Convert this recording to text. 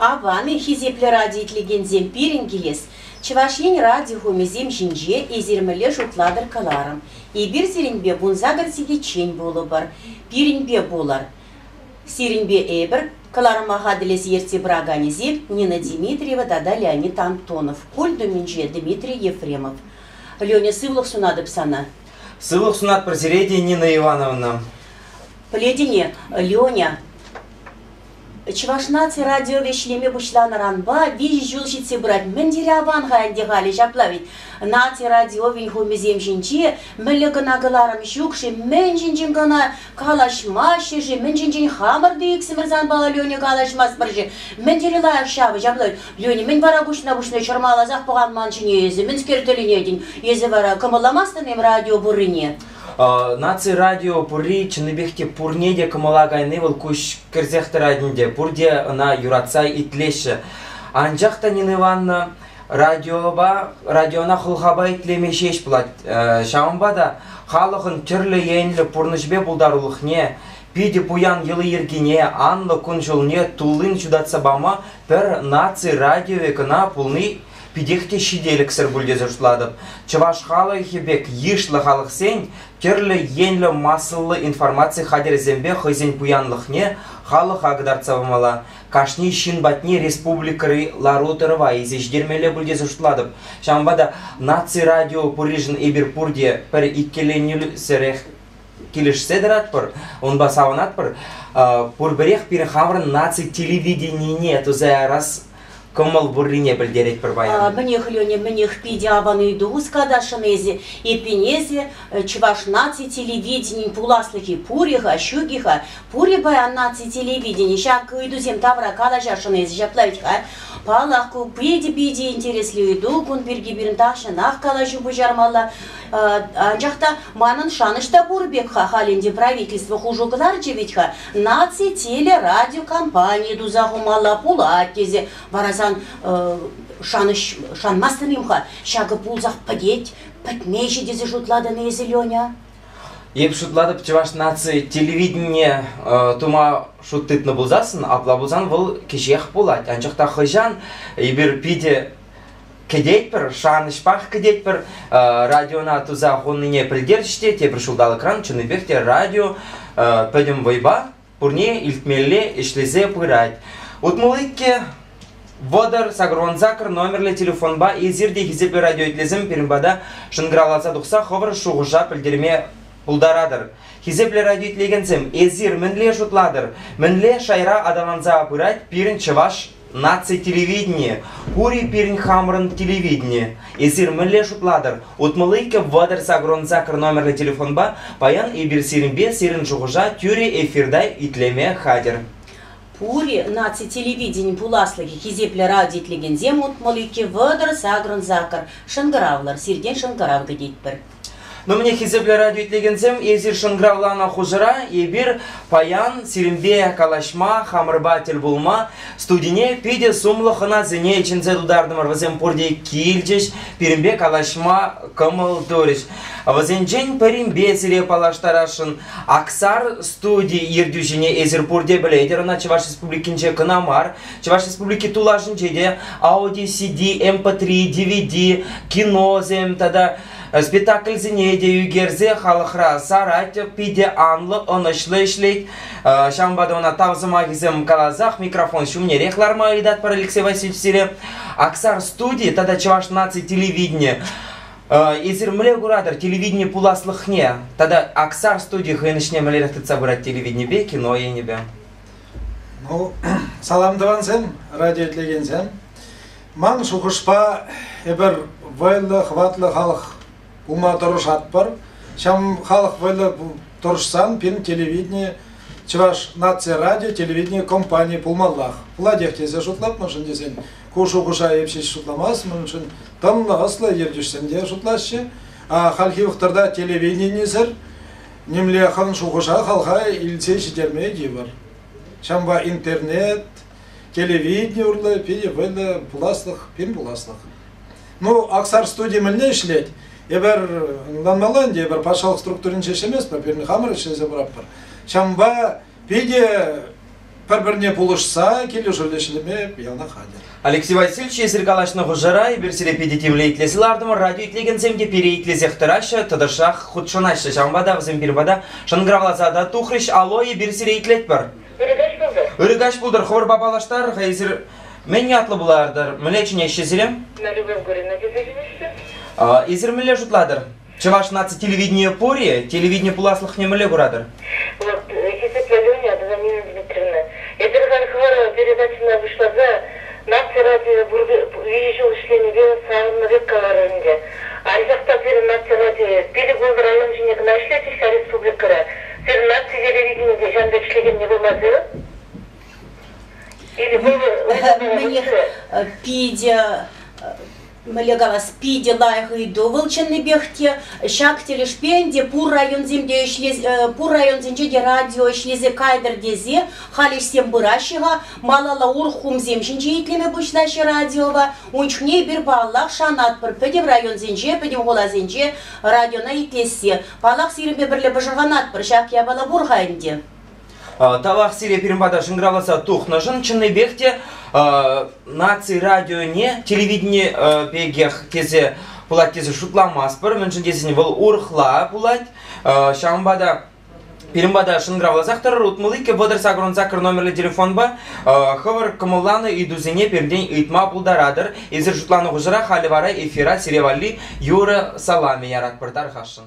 Аваны хизепле радиотлегензем пирен келес. Чевашин радио хумезем жинже эзермеле жутладыр каларым. И бир сиренбе бунзагар сигечень болу бар. Пиренбе болар. Сиренбе эбір каларыма хаделес ерте браганезеп Нина Дмитриева дада Леонид Антонов. Коль доминже Дмитрий Ефремов. Леня сывлых сунады псана. Сывлых сунат прозереди Нина Ивановна. Пледине, Леня. Чевашнаци радио вешлеме бушлана ранба, виж жулшице брать, мендире аванга андегали жаплавить. Наци радио винхумезем жинчи, мелека нагаларам щукши, менжинжин гана калашмаши же, менжинжин хамар диксимерзан бала Леня калашмас баржи, мендире лаяк шавы жаплавить. Леня, мен вара гушна чармала захпаган манчине ези, мен скертелинедин, ези вара камаламастанем радио бурыне. Наци радио пури чыныбехте пурнеде кымалагайны был куш керзехтерадинде пурде на юрацай итлеші. Анжақта Нина Ивановна радиона хылхаба итлемешеш бұлад. Шамбада халықын түрлі енлі пурнышбе бұлдарулықне, пиде пуян елы ергене, анлы күн жылне тулын жудатса бама бір наци радио векіна пулны пидехте шиделік сыр бүлде зұршладып. Чываш халы хебек ешлі халық сен, керлі енлі масылы информация хадер зембе хызен пуянлықне халық ағыдарцавымала. Кашни шин батне республикары ларутырыва изеждермелі бүлде зұршладып. Шамбада наци радио пурижын эбір пурде пір иккеленілі сірек келішседірат пір, он басауынат пір, пурбірех пір хамрын наци телевидениене тузай раз Комал буррине бельдерет пробаян. Мнех Леня, мнех пиди аваны идус кадашанези, и пенези, чваш наци телевидение, пуласлыки пуриха, щугиха, пури баян наци телевидение, щак идузем тавра кадашанези, жаплавичка, палахку пиди интересли иду, кун бирги бирнташа, нах калажу бужармала, анжахта манын шанышта бурбекха, халинде правительство хужуглар джевичха, наци телерадиокомпании дузахумала пулакези, варазан шанмастынымха, шагы пулзах падеть, патмейші дезе жутладаны езі Леня. Еп шутлады чеваш наци телевидение тума шуттытны бұлзасын, апла бұлзан бұл кешех бұлад. Анчақта хыжан, ебір пиде кедетпір, шанышпақ кедетпір, радиона туза ғонныне пілдерште, тепір шулдалы кран, чыныбекте радио пөдім вайба, пурне илтмелле ішлезе пырать. Утмылыкке Водар сагронзакр номерлі телефон ба езерде хизеплі радио етлезім перімбада шынграласа дұқса ховыр шуғыжа пілдерме ұлдарадыр. Хизеплі радио етлегенсем езер мінле жұтладыр, мінле шайра адаманза апырать пирін чываш наци телевидение, пури пирін хамрын телевидение. Езер мінле жұтладыр. Утмылыйке водар сагронзакр номерлі телефон ба паян ебір серінбе серін шуғыжа тюре эфирдай итлеме хадер. Пури наци телевидение пуласлыги хизепле радиотлегензем утмалыки водар сагронзакр шынгыравлар, сирден шынгыравга дейтпір. Но мне хизепле радио етлегенсем езір шынгыравлана хужыра, ебір паян сирімбе калашма, хамырбатель булма, студине пиде сумлықына зіне чензе дудардымыр вазем пурде килчеш, пирімбе калашма кымыл дөріш. Вазен жен пірімбе сире палаштарашын Аксар студии ердюжіне езір пурде білейдеріна Чеваш республикинче кынамар, Чеваш республики тулашын жеде Audi, CD, MP3, DVD, кинозем, тада спектакль зенеде югерзе халықра сарать пиде анлы онышлы ішлейд. Шамбада она тавзыма гизем калазах, микрофон шумне рехларма айдат пар Алексей Васильевич сире. Аксар студии, тада Чеваш наци телевидение. Езір міле ғурадыр телевидение пуласлықне. Тада Аксар студии хыйнышне міле рахтыца бұрат телевидение бе, кино ені бе. Ну, саламдыван сен, радио етлеген сен. Ман шуғышпа ебір вайлы, хватлы халық ұма дұрыш атпар. Шам халық вайлы дұрышсан, пен телевидение, Чеваш нация радио, телевидение компания пулмаллах. Пуладех тезе шутлап, мұшын десен, кушу-куша епшеш шутламас, мұшын тамны ғасла ердюшсен де шутлашы. А халқи ұқтырда телевидение зір, немле қан шуғыша халқа илсе шетермей дейбір. Шамба интернет, телевидение ұрлы, пейе вайлы пуласлық, пен пуласлық. Ну, Аксар студия мүлне ішлет. Ебір ланмалан де, ебір пашалық структурын шешемес, перні хамыр шеше бұрап бір. Шамба пейде бір-біріне булышса, келушілешіліме яна хадер. Алексей Васильевич, есір калашны ғұжыра, берсіле педитивле итлесіл ардымы, радио итлеген земде пере итлезектірашы, тыдыршақ худшынашы, шамбада зембирбада, шангравлазада тухрыш, алой берсіле итлет бар. Үрігаш бұлдыр, хор бабалаштар, ғайзір мен атлы бұлардыр, мүле чіне шезірем? На любом горе на кезегімешті? Изір мүле жұтладыр. Чываш наци телевидение пори, телевидение пуласлых не мүле бұрадыр. Вот, Леня, Дмитрия Дмитриевна, Эдерган Хвара передачина вышла за нация радио вижу ишленуге сағынырек каларынде. Айзақта сері нация радио Пелегол район жинек нашлетишка республикара. Сері нация телевидениеде жандап ішлеген не болмады? Или Мне пидя Малегава спиди лайхы до волчаны бехте, шактели шпенде, пур район земде пур район земде радио шлезе кайдер дезе, халиш сем бурашига, малала урхум земшинче итлеме бушлаши радиова, унчхне бир баллах шанат пыр педем район земде, педем гола земде радиона итлесе, баллах сиребе бирле бажырганат пыр шак я бала бургайнде. Талах сире перембада шынгравласа тухнажын, чынны бехте наци радио не, телевидение пегех тезе пулат тезе шутламас пыр, міншін тезіне бұл урхла пулат, шамбада перембада шынгравласақтар рутмылыке водыр сагрон закр номерлі телефон ба, хывыр кымылланы идузене перден итма пулдарадыр, езір шутланы ғыжыра халивара эфира сиревали юры салами ярат пырдар хашын.